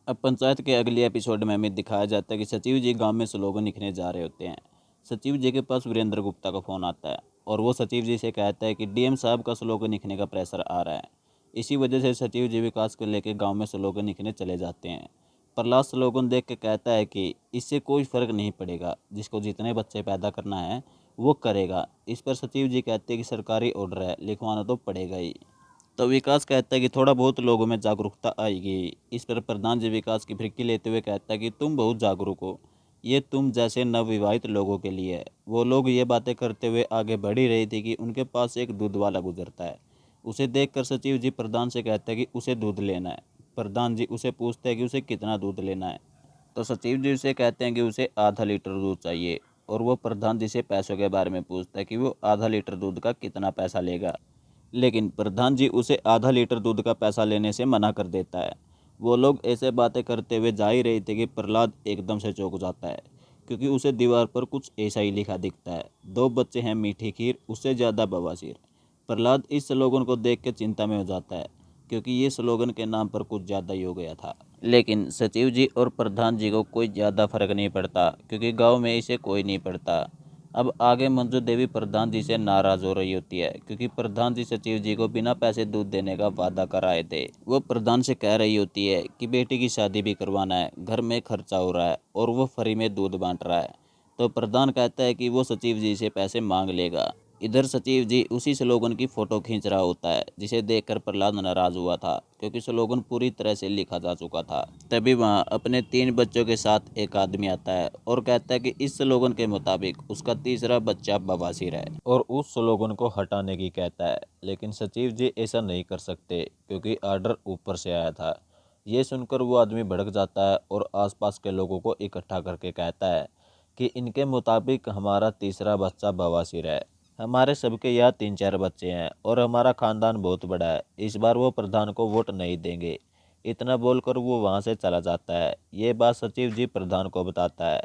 अब पंचायत के अगले एपिसोड में हमें दिखाया जाता है कि सचिव जी गांव में स्लोगन लिखने जा रहे होते हैं। सचिव जी के पास वीरेंद्र गुप्ता का फ़ोन आता है और वो सचिव जी से कहता है कि डीएम साहब का स्लोगन लिखने का प्रेशर आ रहा है। इसी वजह से सचिव जी विकास को लेकर गांव में स्लोगन लिखने चले जाते हैं। प्रहलाद स्लोगन देख के कहता है कि इससे कोई फ़र्क नहीं पड़ेगा, जिसको जितने बच्चे पैदा करना है वो करेगा। इस पर सचिव जी कहते हैं कि सरकारी ऑर्डर है, लिखवाना तो पड़ेगा ही। तो विकास कहता है कि थोड़ा बहुत लोगों में जागरूकता आएगी। इस पर प्रधान जी विकास की फिरकी लेते हुए कहता है कि तुम बहुत जागरूक हो, ये तुम जैसे नवविवाहित लोगों के लिए है। वो लोग ये बातें करते हुए आगे बढ़ ही रही थी कि उनके पास एक दूध वाला गुजरता है। उसे देखकर सचिव जी प्रधान से कहता है कि उसे दूध लेना है। प्रधान जी उसे पूछते हैं कि उसे कितना दूध लेना है। तो सचिव जी उसे कहते हैं कि उसे आधा लीटर दूध चाहिए और वो प्रधान जी से पैसों के बारे में पूछता है कि वो आधा लीटर दूध का कितना पैसा लेगा। लेकिन प्रधान जी उसे आधा लीटर दूध का पैसा लेने से मना कर देता है। वो लोग ऐसे बातें करते हुए जा ही रहे थे कि प्रहलाद एकदम से चौंक जाता है, क्योंकि उसे दीवार पर कुछ ऐसा ही लिखा दिखता है, 2 बच्चे हैं मीठी खीर, उससे ज़्यादा बवासीर। प्रहलाद इस स्लोगन को देख के चिंता में हो जाता है, क्योंकि ये स्लोगन के नाम पर कुछ ज़्यादा ही हो गया था। लेकिन सचिव जी और प्रधान जी को कोई ज़्यादा फर्क नहीं पड़ता, क्योंकि गांव में इसे कोई नहीं पढ़ता। अब आगे मंजू देवी प्रधान जी से नाराज़ हो रही होती है, क्योंकि प्रधान जी सचिव जी को बिना पैसे दूध देने का वादा कराए थे। वो प्रधान से कह रही होती है कि बेटी की शादी भी करवाना है, घर में खर्चा हो रहा है और वो फ्री में दूध बांट रहा है। तो प्रधान कहता है कि वो सचिव जी से पैसे मांग लेगा। इधर सचिव जी उसी स्लोगन की फ़ोटो खींच रहा होता है, जिसे देखकर प्रहलाद नाराज़ हुआ था, क्योंकि स्लोगन पूरी तरह से लिखा जा चुका था। तभी वहाँ अपने 3 बच्चों के साथ एक आदमी आता है और कहता है कि इस स्लोगन के मुताबिक उसका तीसरा बच्चा बवासीर है, और उस स्लोगन को हटाने की कहता है। लेकिन सचिव जी ऐसा नहीं कर सकते, क्योंकि आर्डर ऊपर से आया था। ये सुनकर वो आदमी भड़क जाता है और आसपास के लोगों को इकट्ठा करके कहता है कि इनके मुताबिक हमारा तीसरा बच्चा बवासीर है। हमारे सबके यहाँ 3-4 बच्चे हैं और हमारा खानदान बहुत बड़ा है, इस बार वो प्रधान को वोट नहीं देंगे। इतना बोलकर वो वहाँ से चला जाता है। ये बात सचिव जी प्रधान को बताता है।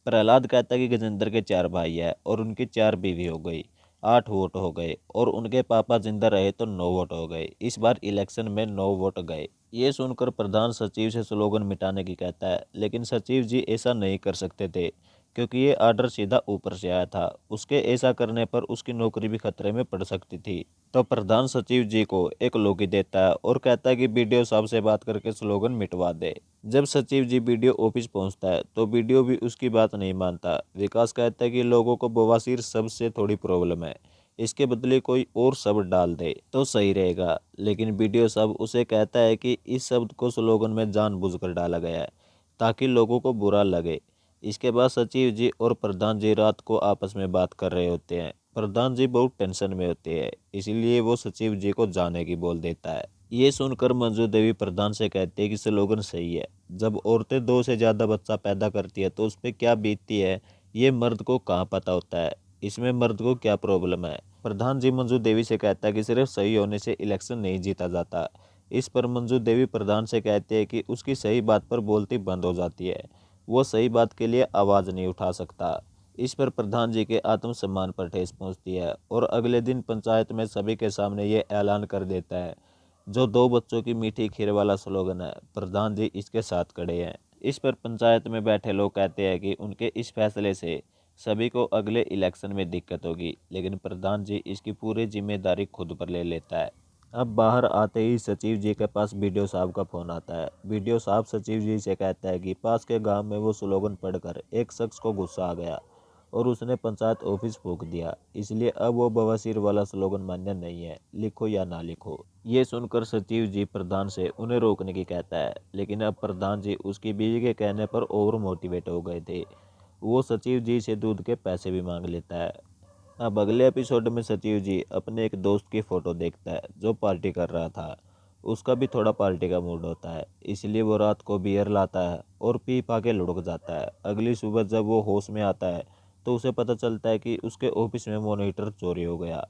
प्रहलाद कहता है कि गजेंद्र के 4 भाई है और उनकी 4 बीवी हो गई, 8 वोट हो गए, और उनके पापा जिंदा रहे तो 9 वोट हो गए। इस बार इलेक्शन में 9 वोट गए। ये सुनकर प्रधान सचिव से स्लोगन मिटाने की कहता है, लेकिन सचिव जी ऐसा नहीं कर सकते थे, क्योंकि ये आर्डर सीधा ऊपर से आया था। उसके ऐसा करने पर उसकी नौकरी भी खतरे में पड़ सकती थी। तो प्रधान सचिव जी को एक लौकी देता है और कहता है कि बीडीओ साहब से बात करके स्लोगन मिटवा दे। जब सचिव जी बीडीओ ऑफिस पहुंचता है तो बीडीओ भी उसकी बात नहीं मानता। विकास कहता है कि लोगों को बवासीर शब्द से थोड़ी प्रॉब्लम है, इसके बदले कोई और शब्द डाल दे तो सही रहेगा। लेकिन बीडीओ साहब उसे कहता है कि इस शब्द को स्लोगन में जानबूझकर डाला गया है, ताकि लोगों को बुरा लगे। इसके बाद सचिव जी और प्रधान जी रात को आपस में बात कर रहे होते हैं। प्रधान जी बहुत टेंशन में होते हैं, इसलिए वो सचिव जी को जाने की बोल देता है। ये सुनकर मंजू देवी प्रधान से कहती है कि स्लोगन सही है। जब औरतें 2 से ज़्यादा बच्चा पैदा करती है तो उस पर क्या बीतती है, ये मर्द को कहाँ पता होता है। इसमें मर्द को क्या प्रॉब्लम है। प्रधान जी मंजू देवी से कहता है कि सिर्फ सही होने से इलेक्शन नहीं जीता जाता। इस पर मंजू देवी प्रधान से कहती है कि उसकी सही बात पर बोलती बंद हो जाती है, वो सही बात के लिए आवाज़ नहीं उठा सकता। इस पर प्रधान जी के आत्मसम्मान पर ठेस पहुंचती है और अगले दिन पंचायत में सभी के सामने ये ऐलान कर देता है, जो 2 बच्चों की मीठी खीर वाला स्लोगन है, प्रधान जी इसके साथ खड़े हैं। इस पर पंचायत में बैठे लोग कहते हैं कि उनके इस फैसले से सभी को अगले इलेक्शन में दिक्कत होगी, लेकिन प्रधान जी इसकी पूरी जिम्मेदारी खुद पर ले लेता है। अब बाहर आते ही सचिव जी के पास बीडीओ साहब का फ़ोन आता है। बीडीओ साहब सचिव जी से कहता है कि पास के गांव में वो स्लोगन पढ़कर एक शख्स को गुस्सा आ गया और उसने पंचायत ऑफिस फूंक दिया, इसलिए अब वो बवासीर वाला स्लोगन मान्य नहीं है, लिखो या ना लिखो। ये सुनकर सचिव जी प्रधान से उन्हें रोकने की कहता है, लेकिन अब प्रधान जी उसकी बीवी के कहने पर ओवर मोटिवेट हो गए थे। वो सचिव जी से दूध के पैसे भी मांग लेता है। अब अगले एपिसोड में सचिव जी अपने एक दोस्त की फ़ोटो देखता है जो पार्टी कर रहा था। उसका भी थोड़ा पार्टी का मूड होता है, इसलिए वो रात को बियर लाता है और पी पा के लुढ़क जाता है। अगली सुबह जब वो होश में आता है तो उसे पता चलता है कि उसके ऑफिस में मॉनिटर चोरी हो गया,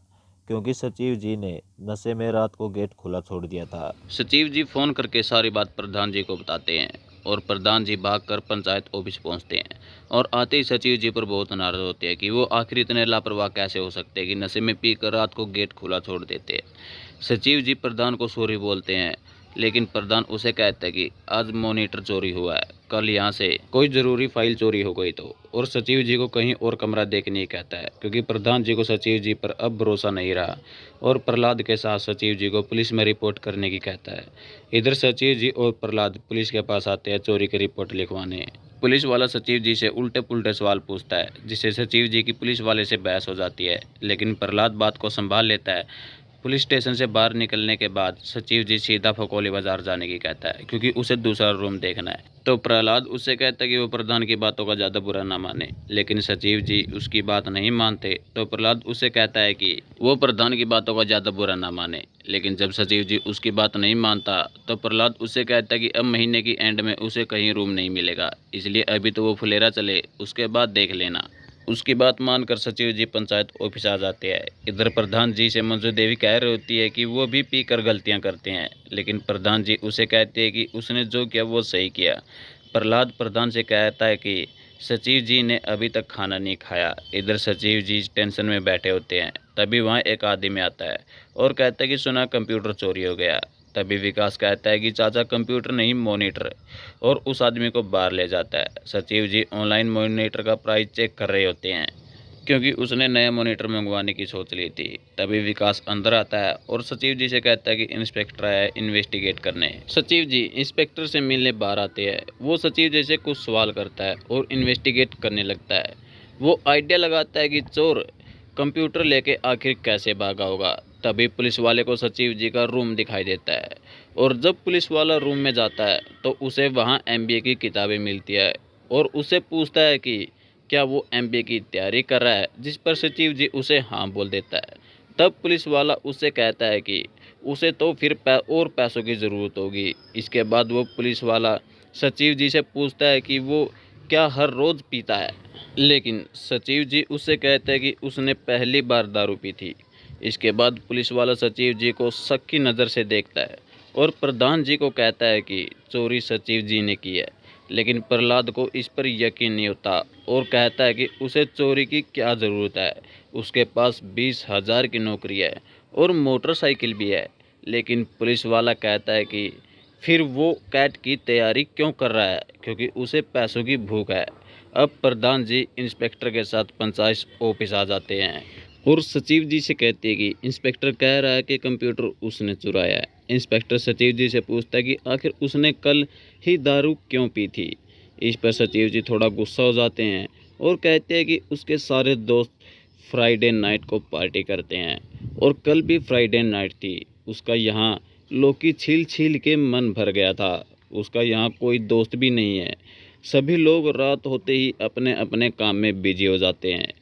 क्योंकि सचिव जी ने नशे में रात को गेट खुला छोड़ दिया था। सचिव जी फ़ोन करके सारी बात प्रधान जी को बताते हैं और प्रधान जी भागकर पंचायत ऑफिस पहुंचते हैं और आते ही सचिव जी पर बहुत नाराज़ होते हैं कि वो आखिर इतने लापरवाह कैसे हो सकते हैं कि नशे में पीकर रात को गेट खुला छोड़ देते हैं। सचिव जी प्रधान को सॉरी बोलते हैं, लेकिन प्रधान उसे कहता है कि आज मॉनिटर चोरी हुआ है, कल यहाँ से कोई ज़रूरी फाइल चोरी हो गई तो। और सचिव जी को कहीं और कमरा देखने कहता है, क्योंकि प्रधान जी को सचिव जी पर अब भरोसा नहीं रहा और प्रहलाद के साथ सचिव जी को पुलिस में रिपोर्ट करने की कहता है। इधर सचिव जी और प्रहलाद पुलिस के पास आते हैं चोरी की रिपोर्ट लिखवाने। पुलिस वाला सचिव जी से उल्टे पुल्टे सवाल पूछता है, जिससे सचिव जी की पुलिस वाले से बहस हो जाती है, लेकिन प्रहलाद बात को संभाल लेता है। पुलिस स्टेशन से बाहर निकलने के बाद सचिव जी सीधा फकोली बाजार जाने की कहता है, क्योंकि उसे दूसरा रूम देखना है। तो प्रहलाद उससे कहता है कि वो प्रधान की बातों का ज़्यादा बुरा ना माने, लेकिन सचिव जी उसकी बात नहीं मानते। तो प्रहलाद उससे कहता है कि वो प्रधान की बातों का ज़्यादा बुरा ना माने, लेकिन जब सचिव जी उसकी बात नहीं मानता तो प्रहलाद उससे कहता है कि अब महीने की एंड में उसे कहीं रूम नहीं मिलेगा, इसलिए अभी तो वो फुलेरा चले, उसके बाद देख लेना। उसकी बात मानकर सचिव जी पंचायत ऑफिस आ जाते हैं। इधर प्रधान जी से मंजू देवी कह रही होती है कि वो भी पीकर गलतियां करते हैं, लेकिन प्रधान जी उसे कहते हैं कि उसने जो किया वो सही किया। प्रहलाद प्रधान से कहता है कि सचिव जी ने अभी तक खाना नहीं खाया। इधर सचिव जी टेंशन में बैठे होते हैं, तभी वहाँ एक आदमी आता है और कहता है कि सुना कंप्यूटर चोरी हो गया। तभी विकास कहता है कि चाचा कंप्यूटर नहीं मॉनिटर, और उस आदमी को बाहर ले जाता है। सचिव जी ऑनलाइन मॉनिटर का प्राइस चेक कर रहे होते हैं, क्योंकि उसने नया मॉनिटर मंगवाने की सोच ली थी। तभी विकास अंदर आता है और सचिव जी से कहता है कि इंस्पेक्टर आया है इन्वेस्टिगेट करने। सचिव जी इंस्पेक्टर से मिलने बाहर आते हैं। वो सचिव जी से कुछ सवाल करता है और इन्वेस्टिगेट करने लगता है। वो आइडिया लगाता है कि चोर कंप्यूटर लेके आखिर कैसे भागा होगा। तभी पुलिस वाले को सचिव जी का रूम दिखाई देता है, और जब पुलिस वाला रूम में जाता है तो उसे वहाँ एमबीए की किताबें मिलती है और उससे पूछता है कि क्या वो एमबीए की तैयारी कर रहा है, जिस पर सचिव जी उसे हाँ बोल देता है। तब पुलिस वाला उससे कहता है कि उसे तो फिर और पैसों की ज़रूरत होगी। इसके बाद वो पुलिस वाला सचिव जी से पूछता है कि वो क्या हर रोज़ पीता है, लेकिन सचिव जी उससे कहते हैं कि उसने पहली बार दारू पी थी। इसके बाद पुलिस वाला सचिव जी को शक की नज़र से देखता है और प्रधान जी को कहता है कि चोरी सचिव जी ने की है, लेकिन प्रहलाद को इस पर यकीन नहीं होता और कहता है कि उसे चोरी की क्या ज़रूरत है, उसके पास 20,000 की नौकरी है और मोटरसाइकिल भी है। लेकिन पुलिस वाला कहता है कि फिर वो कैट की तैयारी क्यों कर रहा है, क्योंकि उसे पैसों की भूख है। अब प्रधान जी इंस्पेक्टर के साथ पंचायत ऑफिस आ जाते हैं और सचिव जी से कहते हैं कि इंस्पेक्टर कह रहा है कि कंप्यूटर उसने चुराया है। इंस्पेक्टर सचिव जी से पूछता है कि आखिर उसने कल ही दारू क्यों पी थी। इस पर सचिव जी थोड़ा गुस्सा हो जाते हैं और कहते हैं कि उसके सारे दोस्त फ्राइडे नाइट को पार्टी करते हैं और कल भी फ्राइडे नाइट थी। उसका यहाँ लौकी छील छील के मन भर गया था। उसका यहाँ कोई दोस्त भी नहीं है। सभी लोग रात होते ही अपने अपने काम में बिजी हो जाते हैं।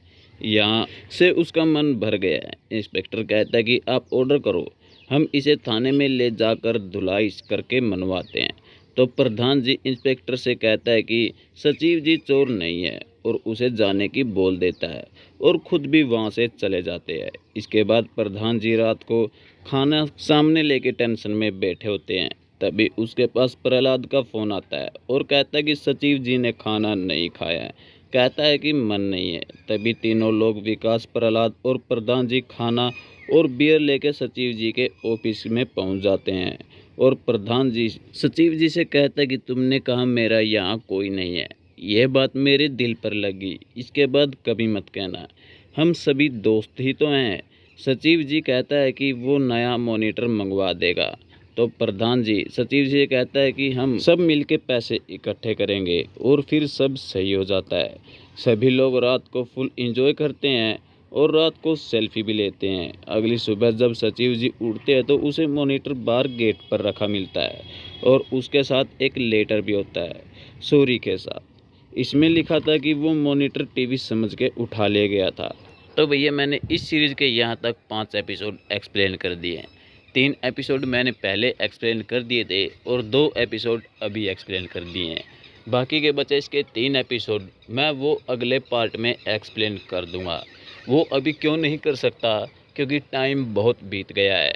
यहाँ से उसका मन भर गया है। इंस्पेक्टर कहता है कि आप ऑर्डर करो, हम इसे थाने में ले जाकर धुलाई करके मनवाते हैं। तो प्रधान जी इंस्पेक्टर से कहता है कि सचिव जी चोर नहीं है और उसे जाने की बोल देता है और खुद भी वहाँ से चले जाते हैं। इसके बाद प्रधान जी रात को खाना सामने लेके टेंशन में बैठे होते हैं। तभी उसके पास प्रहलाद का फ़ोन आता है और कहता है कि सचिव जी ने खाना नहीं खाया है, कहता है कि मन नहीं है। तभी तीनों लोग विकास, प्रहलाद और प्रधान जी खाना और बियर लेके सचिव जी के ऑफिस में पहुंच जाते हैं और प्रधान जी सचिव जी से कहता है कि तुमने कहा मेरा यहाँ कोई नहीं है, यह बात मेरे दिल पर लगी, इसके बाद कभी मत कहना, हम सभी दोस्त ही तो हैं। सचिव जी कहता है कि वो नया मॉनिटर मंगवा देगा। तो प्रधान जी सचिव जी कहता है कि हम सब मिलके पैसे इकट्ठे करेंगे और फिर सब सही हो जाता है। सभी लोग रात को फुल एंजॉय करते हैं और रात को सेल्फी भी लेते हैं। अगली सुबह जब सचिव जी उठते हैं तो उसे मॉनिटर बाहर गेट पर रखा मिलता है और उसके साथ एक लेटर भी होता है सूरी के साथ। इसमें लिखा था कि वो मॉनिटर टीवी समझ के उठा ले गया था। तो भैया मैंने इस सीरीज़ के यहाँ तक 5 एपिसोड एक्सप्लेन कर दिए हैं। 3 एपिसोड मैंने पहले एक्सप्लेन कर दिए थे और 2 एपिसोड अभी एक्सप्लेन कर दिए हैं। बाकी के बचे इसके 3 एपिसोड मैं वो अगले पार्ट में एक्सप्लेन कर दूंगा। वो अभी क्यों नहीं कर सकता, क्योंकि टाइम बहुत बीत गया है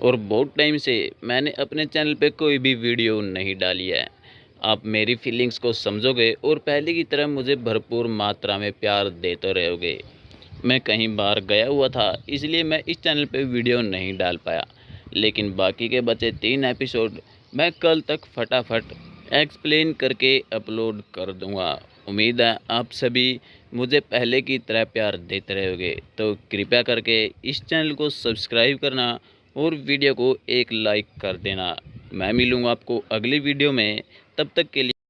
और बहुत टाइम से मैंने अपने चैनल पे कोई भी वीडियो नहीं डाली है। आप मेरी फीलिंग्स को समझोगे और पहले की तरह मुझे भरपूर मात्रा में प्यार देते रहोगे। मैं कहीं बाहर गया हुआ था, इसलिए मैं इस चैनल पे वीडियो नहीं डाल पाया, लेकिन बाकी के बचे 3 एपिसोड मैं कल तक फटाफट एक्सप्लेन करके अपलोड कर दूंगा। उम्मीद है आप सभी मुझे पहले की तरह प्यार देते रहोगे, तो कृपया करके इस चैनल को सब्सक्राइब करना और वीडियो को एक लाइक कर देना। मैं मिलूँगा आपको अगली वीडियो में, तब तक के लिए